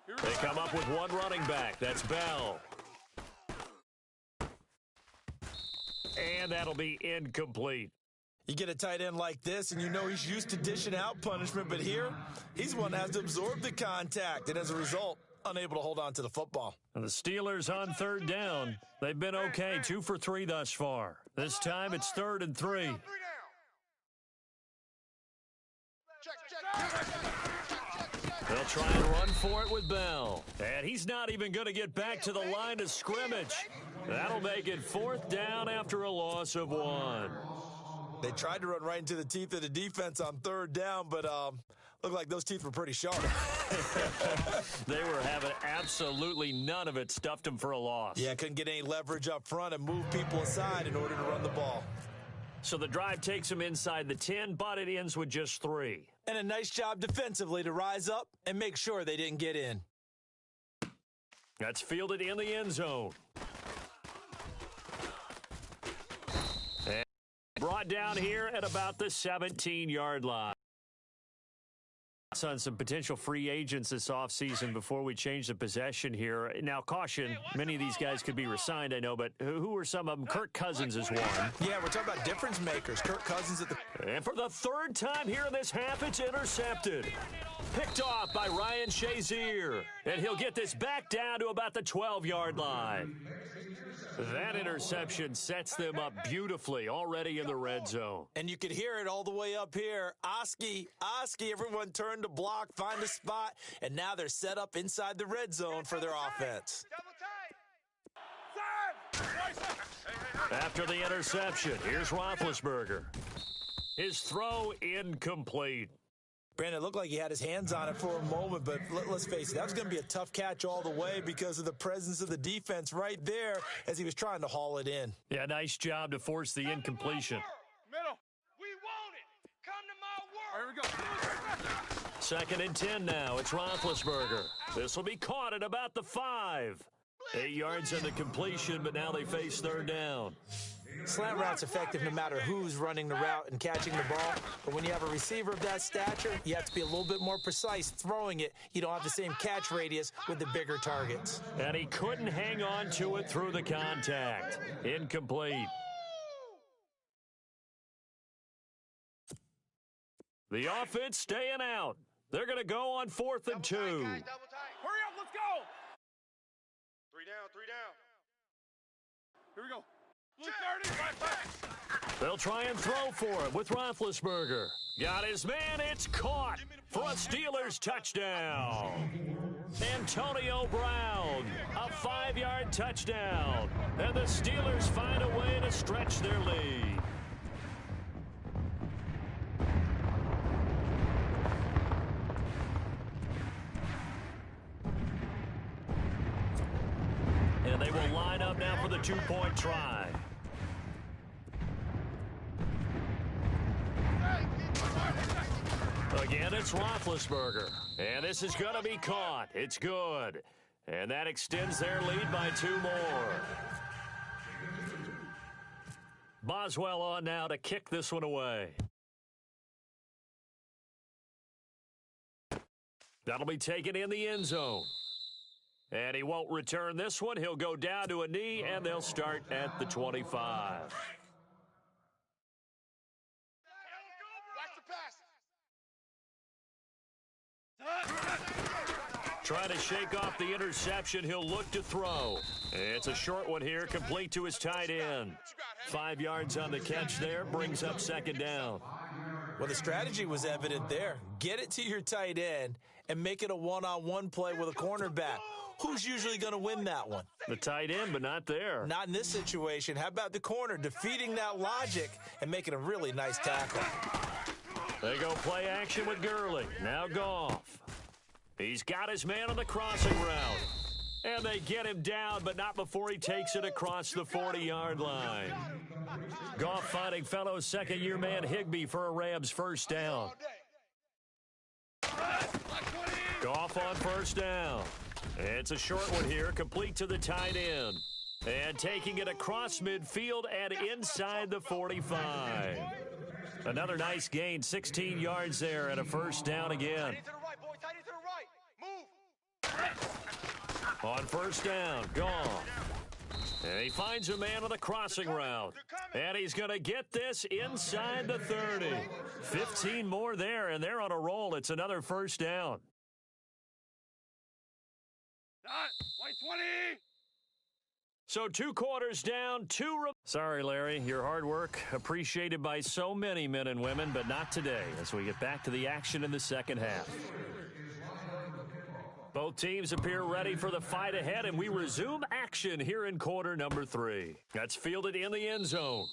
They come up with one running back. That's Bell. And that'll be incomplete. You get a tight end like this, and you know he's used to dishing out punishment, but here, he's one that has to absorb the contact, and as a result, unable to hold on to the football. And the Steelers on third down. They've been okay, 2 for 3 thus far. This time it's 3rd and 3. They'll try and run for it with Bell. And he's not even going to get back to the line of scrimmage. That'll make it 4th down after a loss of 1. They tried to run right into the teeth of the defense on 3rd down, but looked like those teeth were pretty sharp. They were having absolutely none of it, stuffed them for a loss. Yeah, couldn't get any leverage up front and move people aside in order to run the ball. So the drive takes them inside the 10, but it ends with just 3. And a nice job defensively to rise up and make sure they didn't get in. That's fielded in the end zone. And brought down here at about the 17-yard line. On some potential free agents this offseason before we change the possession here. Now, caution, many of these guys could be re-signed, I know, but who are some of them? Kirk Cousins is one. Yeah, we're talking about difference makers. Kirk Cousins at the... And for the 3rd time here in this half, it's intercepted. Picked off by Ryan Shazier. And he'll get this back down to about the 12-yard line. That interception sets them up beautifully already in the red zone. And you could hear it all the way up here. Oski, everyone turned to block, find a spot, and now they're set up inside the red zone for their offense. After the interception, here's Roethlisberger. His throw incomplete. Brandon, it looked like he had his hands on it for a moment, but let's face it, that was going to be a tough catch all the way because of the presence of the defense right there as he was trying to haul it in. Yeah, nice job to force the incompletion. Middle. We want it. Come to my work. Here we go. 2nd and 10 now. It's Roethlisberger. This will be caught at about the 5. 8 yards on the completion, but now they face 3rd down. Slant route's effective no matter who's running the route and catching the ball. But when you have a receiver of that stature, you have to be a little bit more precise throwing it. You don't have the same catch radius with the bigger targets. And he couldn't hang on to it through the contact. Incomplete. The offense staying out. They're going to go on 4th and 2. Hurry up, let's go. 3 down. Here we go. Blue 30, right back. They'll try and throw for it with Roethlisberger. Got his man, it's caught for a Steelers touchdown. Antonio Brown, a 5-yard touchdown. And the Steelers find a way to stretch their lead. And they will line up now for the 2-point try. Again, it's Roethlisberger. And this is going to be caught. It's good. And that extends their lead by 2 more. Boswell on now to kick this one away. That'll be taken in the end zone. And he won't return this one. He'll go down to a knee, and they'll start at the 25. Trying to shake off the interception. He'll look to throw. It's a short one here, complete to his tight end. 5 yards on the catch there, brings up 2nd down. Well, the strategy was evident there. Get it to your tight end and make it a one-on-one play with a cornerback. Who's usually going to win that one? The tight end, but not there. Not in this situation. How about the corner defeating that logic and making a really nice tackle? They go play action with Gurley. Now Goff. He's got his man on the crossing route. And they get him down, but not before he takes it across the 40-yard line. Goff finding fellow 2nd-year man Higbee for a Rams 1st down. Goff on 1st down. It's a short one here, complete to the tight end. And taking it across midfield and inside the 45. Another nice gain, 16 yards there and a 1st down again. On first down, gone. And he finds a man on the crossing route. And he's going to get this inside the 30. 15 more there, and they're on a roll. It's another first down. White 20. So 2 quarters down, Sorry, Larry, your hard work appreciated by so many men and women, but not today as we get back to the action in the second half. Both teams appear ready for the fight ahead, and we resume action here in quarter number 3. That's fielded in the end zone.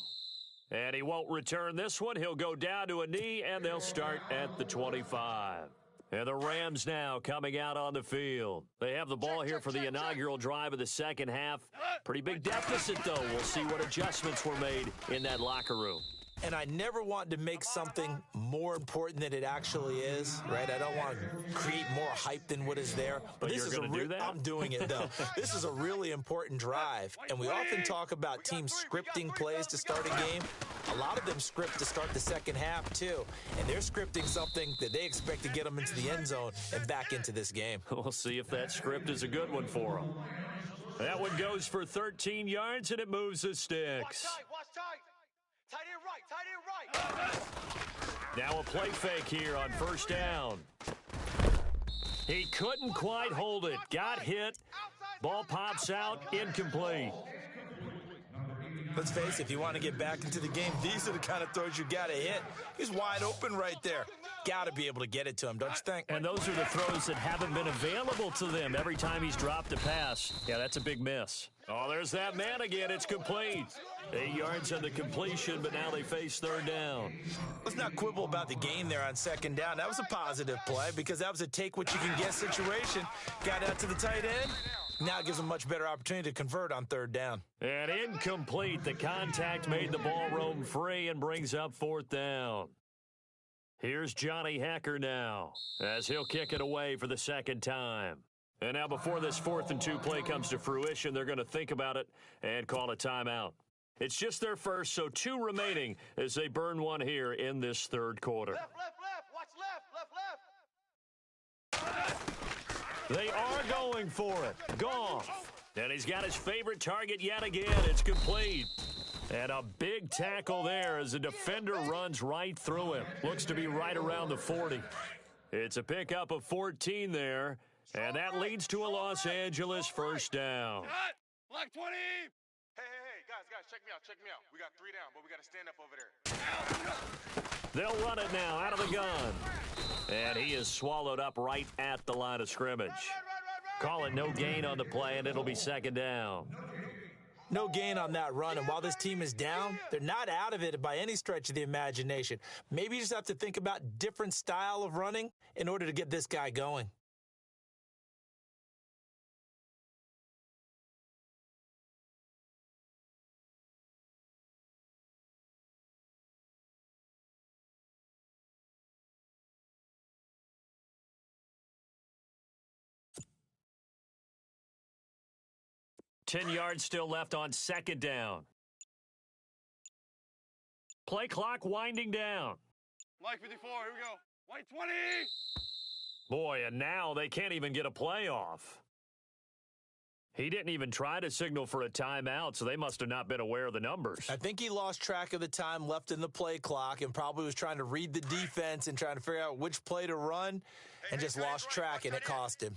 And he won't return this one. He'll go down to a knee, and they'll start at the 25. And the Rams now coming out on the field. They have the ball here for the inaugural drive of the second half. Pretty big deficit, though. We'll see what adjustments were made in that locker room. And I never want to make something more important than it actually is, right? I don't want to create more hype than what is there. But this is do that? I'm doing it, though. This is a really important drive. And we often talk about teams scripting plays to start a game. A lot of them script to start the second half, too. And they're scripting something that they expect to get them into the end zone and back into this game. We'll see if that script is a good one for them. That one goes for 13 yards, and it moves the sticks. Watch tight. Tight end right. Now a play fake here on first down. He couldn't quite hold it. Got hit. Ball pops out. Incomplete. Let's face it, if you want to get back into the game, these are the kind of throws you got to hit. He's wide open right there. Got to be able to get it to him, don't you think? And those are the throws that haven't been available to them every time he's dropped a pass. Yeah, that's a big miss. Oh, there's that man again. It's complete. 8 yards on the completion, but now they face third down. Let's not quibble about the gain there on second down. That was a positive play because that was a take-what-you-can-get situation. Got out to the tight end. Now it gives them a much better opportunity to convert on third down. And incomplete. The contact made the ball roam free and brings up fourth down. Here's Johnny Hecker now as he'll kick it away for the second time. And now before this 4th and 2 play comes to fruition, they're going to think about it and call a timeout. It's just their first, so 2 remaining as they burn one here in this third quarter. Left. Watch left. They are going for it. Goff. And he's got his favorite target yet again. It's complete. And a big tackle there as the defender runs right through him. Looks to be right around the 40. It's a pickup of 14 there. And that leads to a Los Angeles first down. Black 20. Hey, guys, check me out. We got 3 down, but we got to stand up over there. They'll run it now out of the gun. And he is swallowed up right at the line of scrimmage. Call it no gain on the play, and it'll be second down. No gain on that run, and while this team is down, they're not out of it by any stretch of the imagination. Maybe you just have to think about different style of running in order to get this guy going. Ten yards still left on second down. Play clock winding down. Mike 54, here we go. White 20. Boy, and now they can't even get a play off. He didn't even try to signal for a timeout, so they must have not been aware of the numbers. I think he lost track of the time left in the play clock and probably was trying to read the defense and trying to figure out which play to run and just lost track, and it cost him.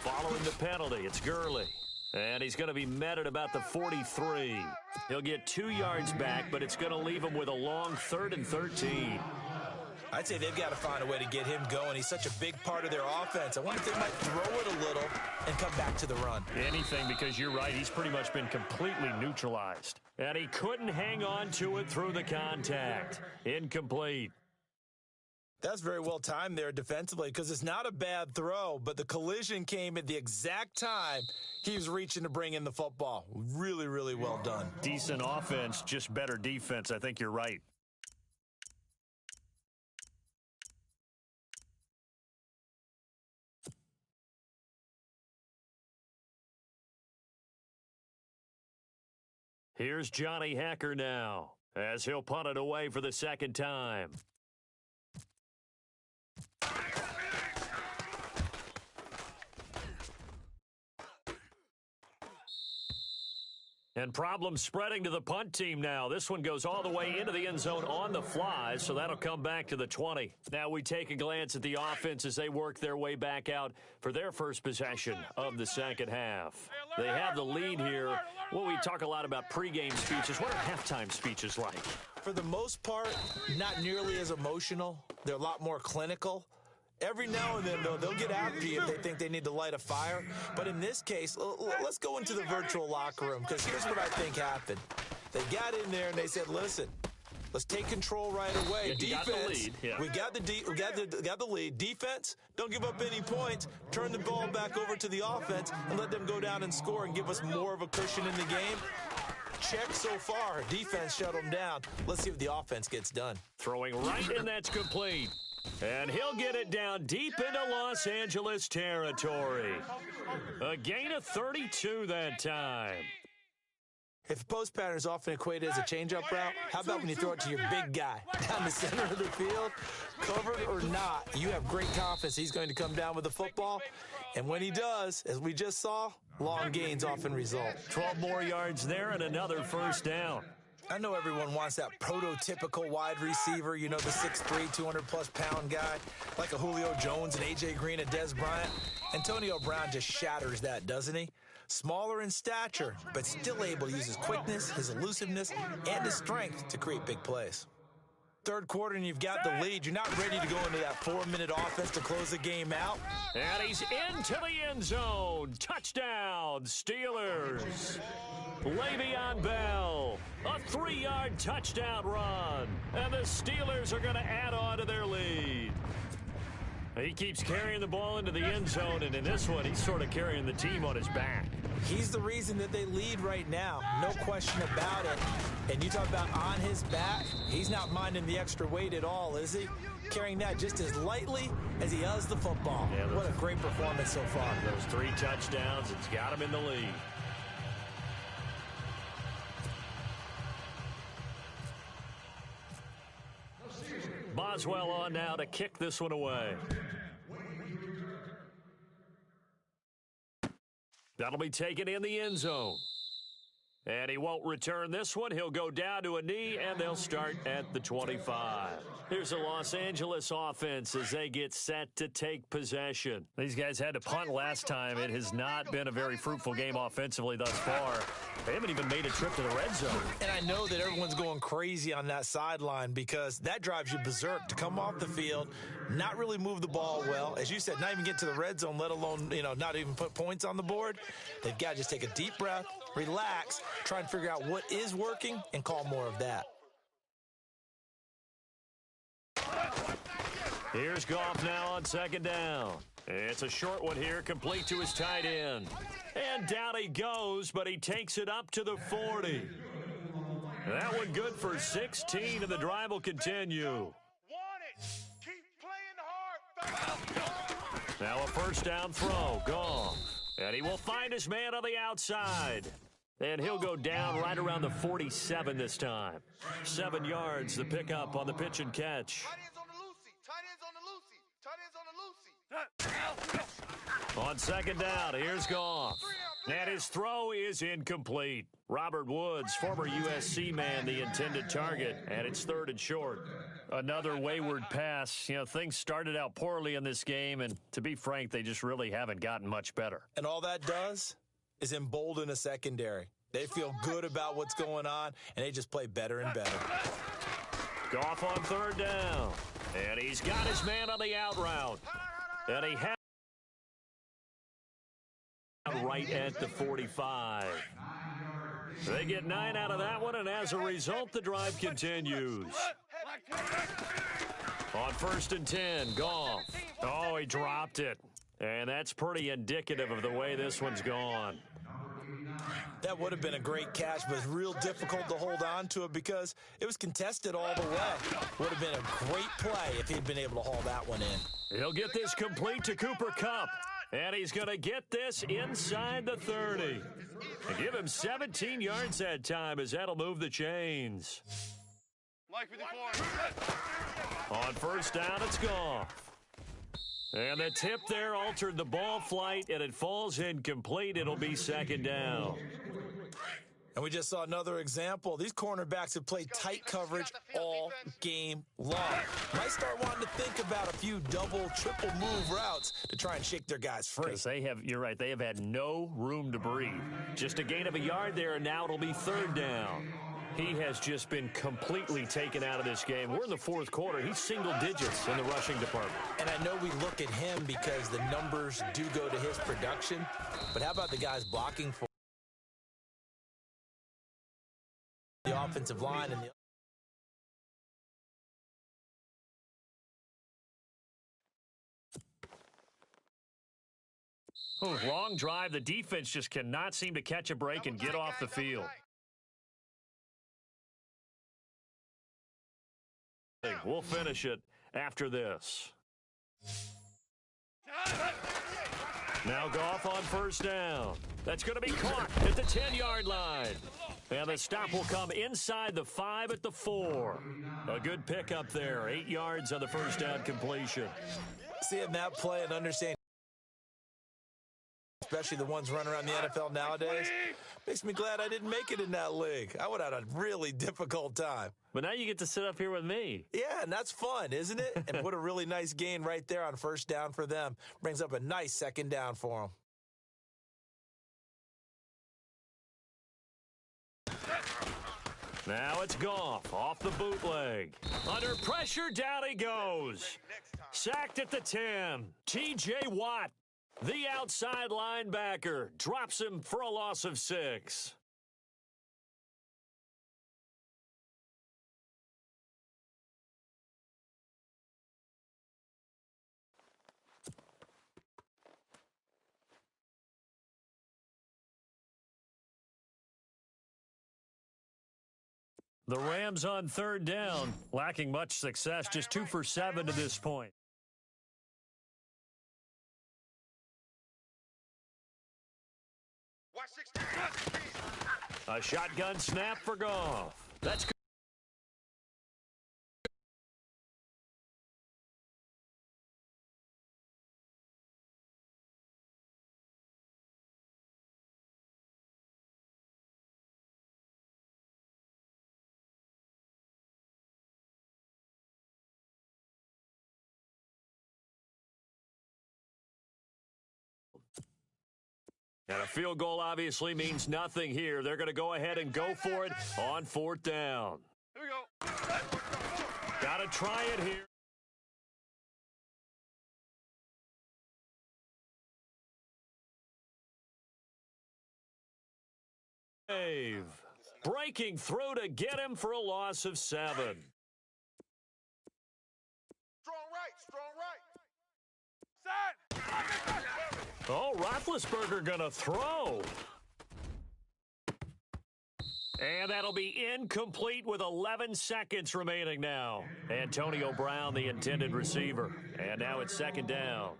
Following the penalty, it's Gurley. And he's going to be met at about the 43. He'll get 2 yards back, but it's going to leave him with a long 3rd and 13. I'd say they've got to find a way to get him going. He's such a big part of their offense. I wonder if they might throw it a little and come back to the run. Anything, because you're right, he's pretty much been completely neutralized. And he couldn't hang on to it through the contact. Incomplete. That's very well timed there defensively because it's not a bad throw, but the collision came at the exact time he was reaching to bring in the football. Really, really well done. Decent offense, just better defense. I think you're right. Here's Johnny Hecker now as he'll punt it away for the second time. And problems spreading to the punt team now. This one goes all the way into the end zone on the fly, so that'll come back to the 20. Now we take a glance at the offense as they work their way back out for their first possession of the second half. They have the lead here. Well, we talk a lot about pregame speeches. What are halftime speeches like? For the most part, not nearly as emotional. They're a lot more clinical. Every now and then, though, they'll get after you if they think they need to light a fire. But in this case, let's go into the virtual locker room, because here's what I think happened. They got in there and they said, listen, let's take control right away. Yeah, defense, got the lead. Yeah. we got the lead. Defense, don't give up any points. Turn the ball back over to the offense and let them go down and score and give us more of a cushion in the game. Check so far. Defense shut them down. Let's see if the offense gets done. Throwing right, and that's complete. And he'll get it down deep into Los Angeles territory. A gain of 32 that time. If post pattern is often equated as a change-up route, how about when you throw it to your big guy down the center of the field? Covered or not, you have great confidence he's going to come down with the football. And when he does, as we just saw, long gains often result. 12 more yards there and another first down. I know everyone wants that prototypical wide receiver, you know, the 6'3", 200-plus pound guy, like a Julio Jones and A.J. Green and Des Bryant. Antonio Brown just shatters that, doesn't he? Smaller in stature, but still able to use his quickness, his elusiveness, and his strength to create big plays. Third quarter and you've got the lead. You're not ready to go into that 4-minute offense to close the game out. And he's into the end zone. Touchdown, Steelers. Le'Veon Bell, a 3-yard touchdown run. And the Steelers are going to add on to their lead. He keeps carrying the ball into the end zone, and in this one, he's sort of carrying the team on his back. He's the reason that they lead right now, no question about it. And you talk about on his back, he's not minding the extra weight at all, is he? Carrying that just as lightly as he does the football. Yeah, what a great performance so far. Those 3 touchdowns, it's got him in the lead. Boswell on now to kick this one away. That'll be taken in the end zone. And he won't return this one. He'll go down to a knee, and they'll start at the 25. Here's the Los Angeles offense as they get set to take possession. These guys had to punt last time. It has not been a very fruitful game offensively thus far. They haven't even made a trip to the red zone. And I know that everyone's going crazy on that sideline because that drives you berserk to come off the field, not really move the ball well. As you said, not even get to the red zone, let alone, not even put points on the board. They've got to just take a deep breath, relax, try and figure out what is working, and call more of that. Here's Goff now on second down. It's a short one here, complete to his tight end. And down he goes, but he takes it up to the 40. That one good for 16, and the drive will continue. Now a first down throw, Goff. And he will find his man on the outside. And he'll go down right around the 47 this time. 7 yards, the pickup on the pitch and catch. On second down, here's Goff. And his throw is incomplete. Robert Woods, former USC man, the intended target, and it's 3rd and short. Another wayward pass. Things started out poorly in this game, and to be frank, they just really haven't gotten much better. And all that does is embolden a secondary. They feel good about what's going on, and they just play better and better. Goff on 3rd down. And he's got his man on the out route. And he has right at the 45. They get 9 out of that one, and as a result, the drive continues. On 1st and 10, Goff. Oh, he dropped it. And that's pretty indicative of the way this one's gone. That would have been a great catch, but it's real difficult to hold on to it because it was contested all the way. Would have been a great play if he'd been able to haul that one in. He'll get this complete to Cooper Kupp. And he's going to get this inside the 30. And give him 17 yards that time as that'll move the chains. On 1st down, it's Goff. And the tip there altered the ball flight, and it falls incomplete. It'll be 2nd down. And we just saw another example. These cornerbacks have played tight coverage all game long. Might start wanting to think about a few double, triple move routes to try and shake their guys free. Because you're right, they have had no room to breathe. Just a gain of a yard there, and now it'll be third down. He has just been completely taken out of this game. We're in the fourth quarter. He's single digits in the rushing department. And I know we look at him because the numbers do go to his production. But how about the guys blocking for the offensive line and the long drive. The defense just cannot seem to catch a break and get off the field. We'll finish it after this. Now Goff on first down. That's going to be caught at the 10-yard line. And the stop will come inside the 5 at the 4. A good pickup there. 8 yards on the first down completion. seeing that play and understanding, especially the ones running around the NFL nowadays, makes me glad I didn't make it in that league. I would have had a really difficult time. But now you get to sit up here with me. Yeah, and that's fun, isn't it? And what a really nice gain right there on first down for them. Brings up a nice second down for them. Now it's Goff off the bootleg. Under pressure, down he goes. Sacked at the 10. T.J. Watt, the outside linebacker, drops him for a loss of 6. The Rams on third down, lacking much success, just 2 for 7 to this point. A shotgun snap for Goff. That's good. And a field goal obviously means nothing here. They're going to go ahead and go for it on fourth down. Here we go. Got to try it here. Dave breaking through to get him for a loss of 7. Strong right. Set. Oh, Roethlisberger gonna throw. And that'll be incomplete with 11 seconds remaining now. Antonio Brown, the intended receiver. And now it's second down.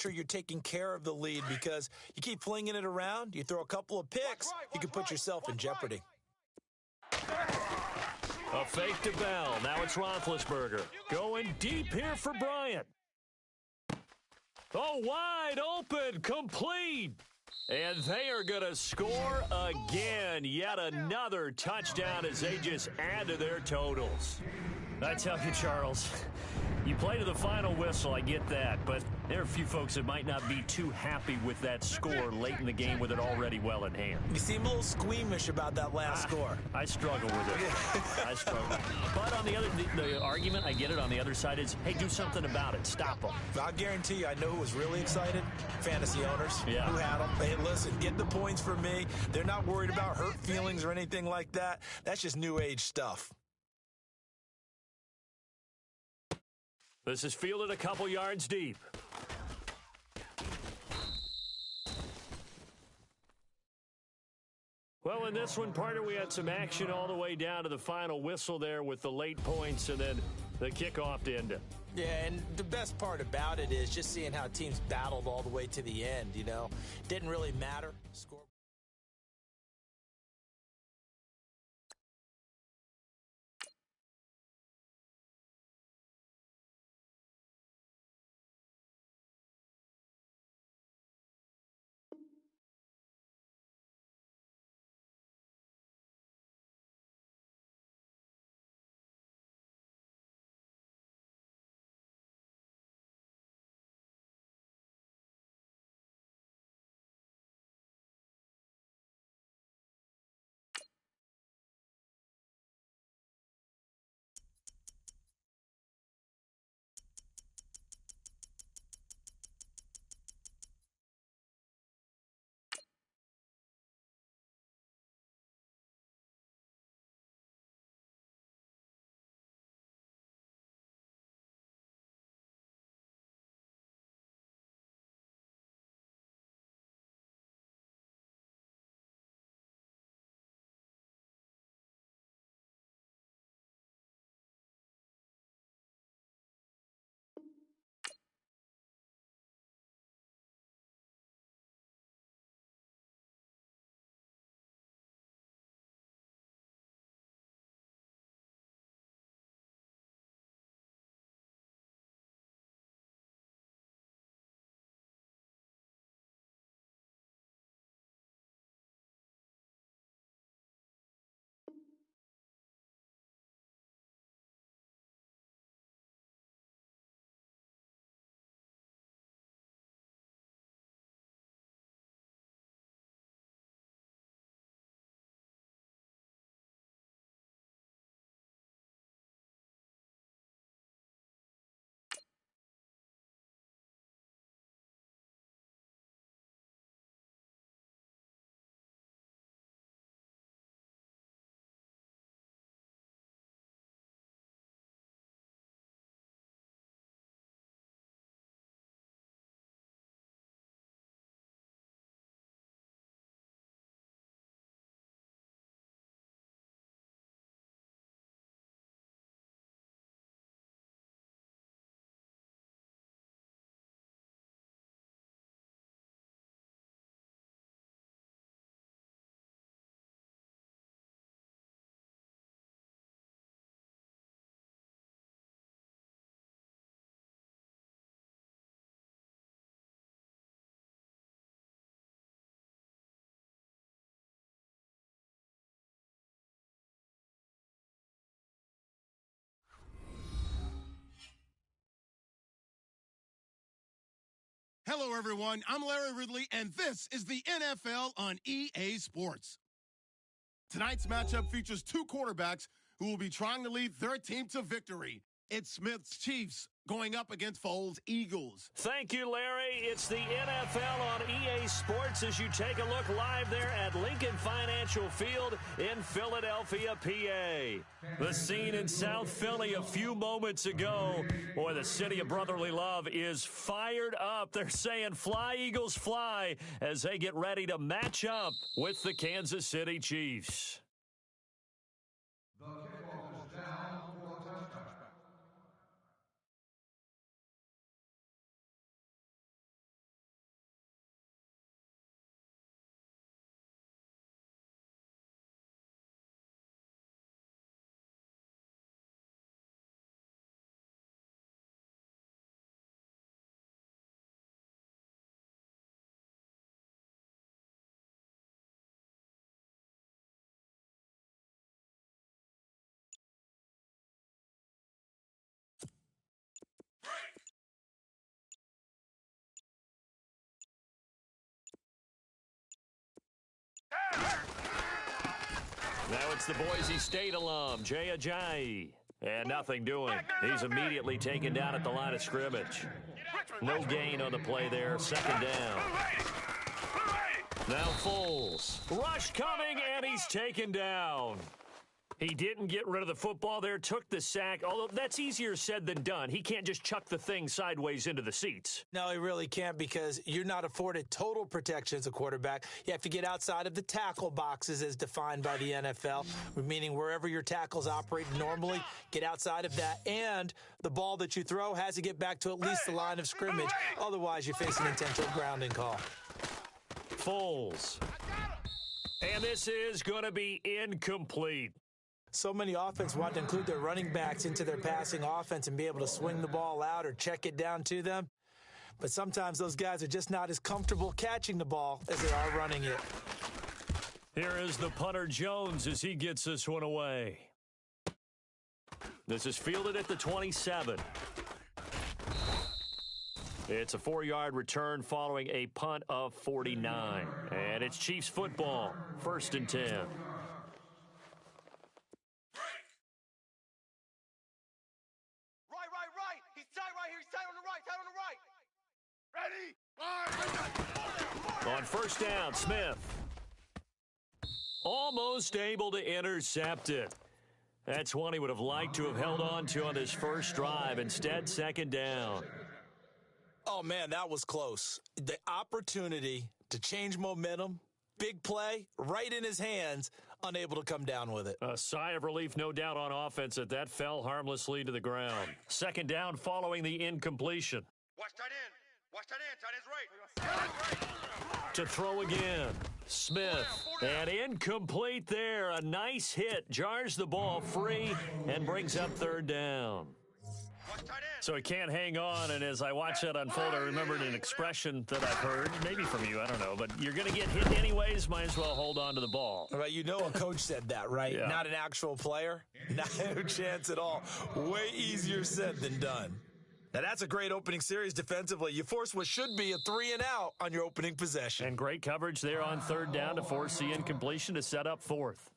Sure you're taking care of the lead, because you keep flinging it around, you throw a couple of picks, you can put yourself in jeopardy. A fake to Bell. Now it's Roethlisberger. Going deep here for Bryant. Oh, wide open. Complete. And they are going to score again. Yet another touchdown as they just add to their totals. I tell you, Charles, you play to the final whistle, I get that, but there are a few folks that might not be too happy with that score late in the game with it already well in hand. You seem a little squeamish about that last score. I struggle with it. I struggle. But on the argument, I get it, on the other side is, hey, do something about it. Stop them. I'll guarantee you, I know who was really excited. Fantasy owners who had them. Hey, listen, get the points for me. They're not worried about hurt feelings or anything like that. That's just new age stuff. This is fielded a couple yards deep. Well, in this one, partner, we had some action all the way down to the final whistle there with the late points and then the kickoff to end it. Yeah, and the best part about it is just seeing how teams battled all the way to the end, you know. Didn't really matter. Score. Hello, everyone. I'm Larry Ridley, and this is the NFL on EA Sports. Tonight's matchup features two quarterbacks who will be trying to lead their team to victory. It's Smith's Chiefs going up against Foles' Eagles. Thank you, Larry. It's the NFL on EA Sports as you take a look live there at Lincoln Financial Field in Philadelphia, PA. The scene in South Philly a few moments ago. Boy, the city of brotherly love is fired up. They're saying, "Fly, Eagles, fly," as they get ready to match up with the Kansas City Chiefs. The kickoff is down for a touchdown. Now it's the Boise State alum, Jay Ajayi. And nothing doing. He's immediately taken down at the line of scrimmage. No gain on the play there. Second down. Now Foles. Rush coming, and he's taken down. He didn't get rid of the football there, took the sack, although that's easier said than done. He can't just chuck the thing sideways into the seats. No, he really can't because you're not afforded total protection as a quarterback. You have to get outside of the tackle boxes as defined by the NFL, meaning wherever your tackles operate normally, get outside of that. And the ball that you throw has to get back to at least the line of scrimmage. Otherwise, you face an intentional grounding call. Foles. And this is going to be incomplete. So many offense want to include their running backs into their passing offense and be able to swing the ball out or check it down to them. But sometimes those guys are just not as comfortable catching the ball as they are running it. Here is the punter Jones as he gets this one away. This is fielded at the 27. It's a 4-yard return following a punt of 49. And it's Chiefs football, 1st and 10. Right. He's tight right here. He's tight on the right. Ready? On 1st down, Smith. Almost able to intercept it. That's one he would have liked to have held on to on his first drive. Instead, 2nd down. Oh, man, that was close. The opportunity to change momentum, big play, right in his hands, unable to come down with it. A sigh of relief, no doubt, on offense that fell harmlessly to the ground. 2nd down following the incompletion. Watch tight end. Tight end's right. To throw again. Smith. And incomplete there. A nice hit. Jars the ball free and brings up 3rd down. So he can't hang on, and as I watch that unfold, I remembered an expression that I've heard, maybe from you, I don't know, but you're going to get hit anyways, might as well hold on to the ball. Right, you know a coach said that, right? Yeah. Not an actual player. No chance at all. Way easier said than done. Now, that's a great opening series defensively. You force what should be a 3-and-out on your opening possession. And great coverage there on 3rd down to force the incompletion to set up 4th.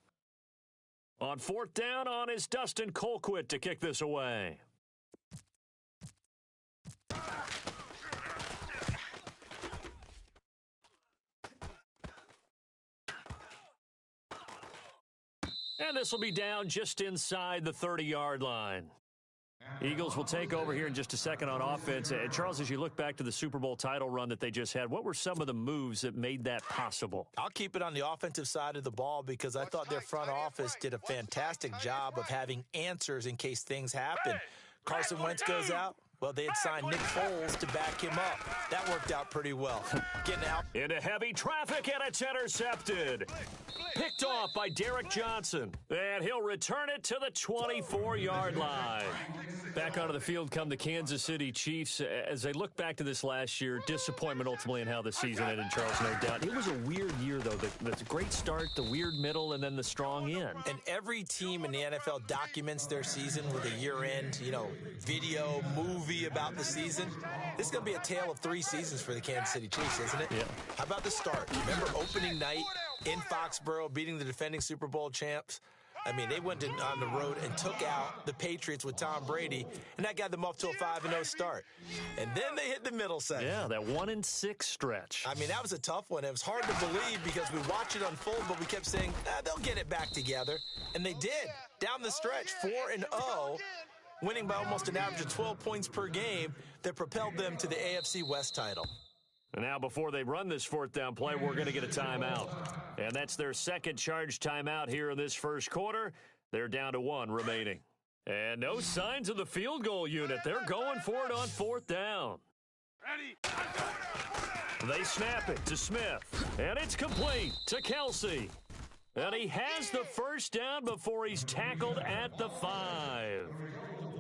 On 4th down on is Dustin Colquitt to kick this away. And this will be down just inside the 30-yard line. Eagles will take over here in just a second on offense. And Charles, as you look back to the Super Bowl title run that they just had, what were some of the moves that made that possible? I'll keep it on the offensive side of the ball because I thought their front office did a fantastic job of having answers in case things happen. Carson Wentz goes out. Well, they had signed Nick Foles to back him up. That worked out pretty well. Getting out. Into heavy traffic, and it's intercepted. Picked off by Derek Johnson. And he'll return it to the 24-yard line. Back onto the field come the Kansas City Chiefs. As they look back to this last year, disappointment ultimately in how the season ended, Charles, no doubt. It was a weird year, though. The great start, the weird middle, and then the strong end. And every team in the NFL documents their season with a year-end, video, movie, movie about the season. This is going to be a tale of 3 seasons for the Kansas City Chiefs, isn't it? Yeah. How about the start? Remember opening night in Foxborough, beating the defending Super Bowl champs? I mean, they went on the road and took out the Patriots with Tom Brady, and that got them off to a 5-0 start. And then they hit the middle section. Yeah, that 1-6 stretch. I mean, that was a tough one. It was hard to believe because we watched it unfold, but we kept saying, they'll get it back together. And they did. Down the stretch, 4-0, winning by almost an average of 12 points per game that propelled them to the AFC West title. And now, before they run this 4th down play, we're going to get a timeout. And that's their second charge timeout here in this first quarter. They're down to 1 remaining. And no signs of the field goal unit. They're going for it on 4th down. Ready? They snap it to Smith. And it's complete to Kelsey. And he has the first down before he's tackled at the 5.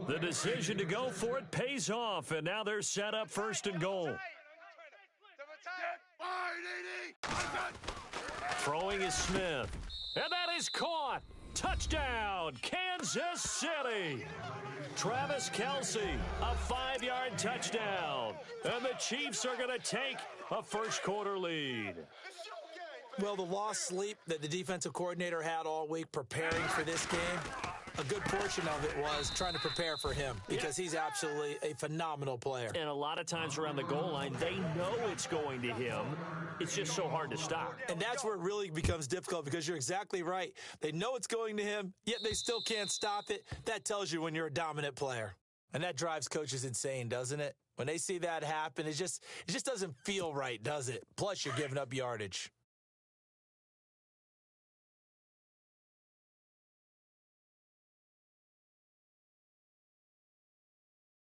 The decision to go for it pays off, and now they're set up 1st and goal. Throwing is Smith. And that is caught. Touchdown, Kansas City. Travis Kelsey, a 5-yard touchdown. And the Chiefs are going to take a first quarter lead. Well, the lost sleep that the defensive coordinator had all week preparing for this game, a good portion of it was trying to prepare for him because he's absolutely a phenomenal player. And a lot of times around the goal line, they know it's going to him. It's just so hard to stop. And that's where it really becomes difficult because you're exactly right. They know it's going to him, yet they still can't stop it. That tells you when you're a dominant player. And that drives coaches insane, doesn't it? When they see that happen, it just doesn't feel right, does it? Plus, you're giving up yardage.